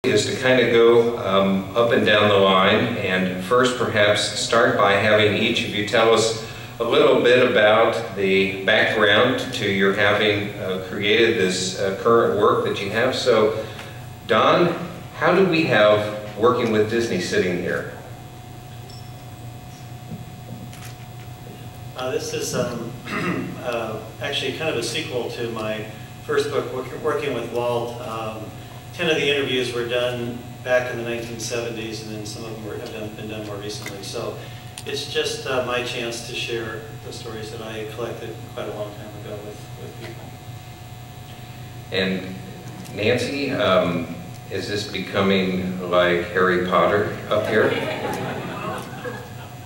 is to kind of go up and down the line, and first perhaps start by having each of you tell us a little bit about the background to your having created this current work that you have. So, Don, how do we have Working with Disney sitting here? This is actually kind of a sequel to my first book, Working with Walt. 10 of the interviews were done back in the 1970s, and then some of them have been done more recently. So it's just my chance to share the stories that I collected quite a long time ago with people. And Nancy, is this becoming like Harry Potter up here?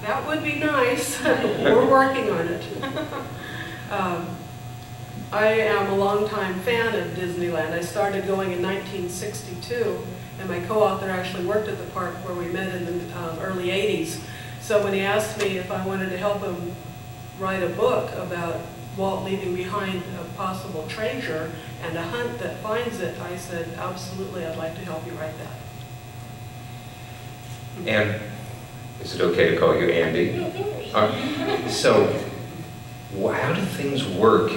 That would be nice. We're working on it. I am a longtime fan of Disneyland. I started going in 1962, and my co-author actually worked at the park where we met in the early 80s. So when he asked me if I wanted to help him write a book about Walt leaving behind a possible treasure and a hunt that finds it, I said, absolutely, I'd like to help you write that. And is it okay to call you Andi? So, how do things work?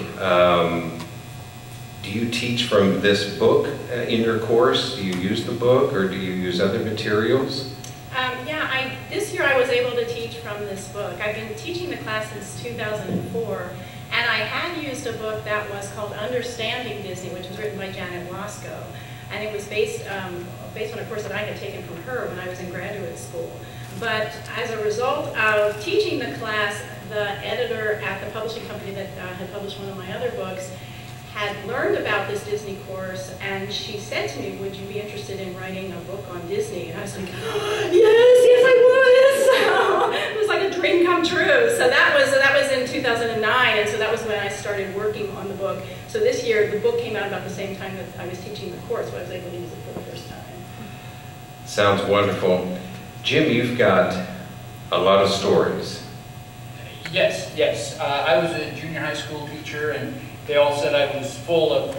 Do you teach from this book in your course? Do you use the book, or do you use other materials? Yeah, this year I was able to teach from this book. I've been teaching the class since 2004, and I had used a book that was called Understanding Disney, which was written by Janet Wasco, and it was based on a course that I had taken from her when I was in graduate school. But as a result of teaching the class, the editor at the publishing company that had published one of my other books had learned about this Disney course, and she said to me, would you be interested in writing a book on Disney? And I was like, yes, I would! So it was like a dream come true. So that was in 2009, and so that was when I started working on the book. So this year, the book came out about the same time that I was teaching the course, so I was able to use it for the first time. Sounds wonderful. Jim, you've got a lot of stories. Yes. I was a junior high school teacher, and they all said I was full of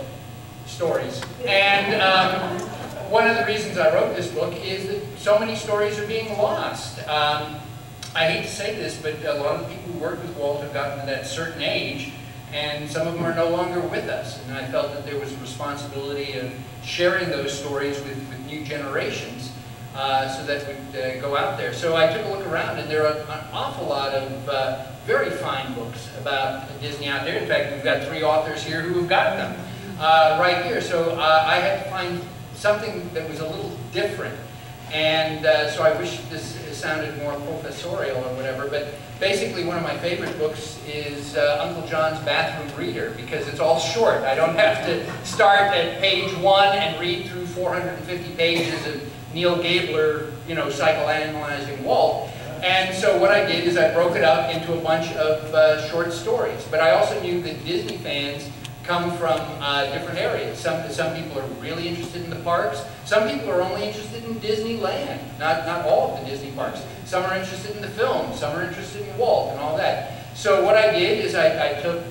stories. And one of the reasons I wrote this book is that so many stories are being lost. I hate to say this, but a lot of the people who work with Walt have gotten to that certain age, and some of them are no longer with us. And I felt that there was a responsibility of sharing those stories with new generations. So that would go out there. So I took a look around, and there are an awful lot of very fine books about Disney out there. In fact, we've got 3 authors here who have gotten them right here. So I had to find something that was a little different. And so I wish this sounded more professorial or whatever, but basically one of my favorite books is Uncle John's Bathroom Reader, because it's all short. I don't have to start at page 1 and read through 450 pages of Neil Gabler, psychoanalyzing Walt. And so what I did is I broke it up into a bunch of short stories. But I also knew that Disney fans come from different areas. Some people are really interested in the parks. Some people are only interested in Disneyland, not all of the Disney parks. Some are interested in the film. Some are interested in Walt and all that. So what I did is I took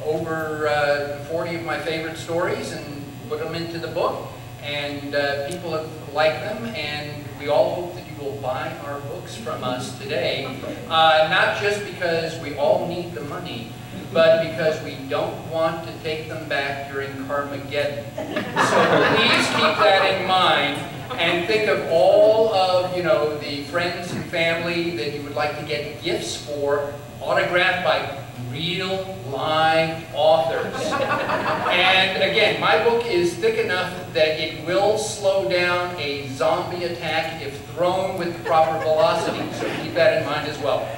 over 40 of my favorite stories and put them into the book. And people have liked them, and we all hope that you will buy our books from us today. Not just because we all need the money, but because we don't want to take them back during Carmageddon. So please keep that in mind, and think of all of the friends and family that you would like to get gifts for, autographed by real, live authors. And again, my book is thick enough that it will slow down a zombie attack if thrown with the proper velocity, so keep that in mind as well.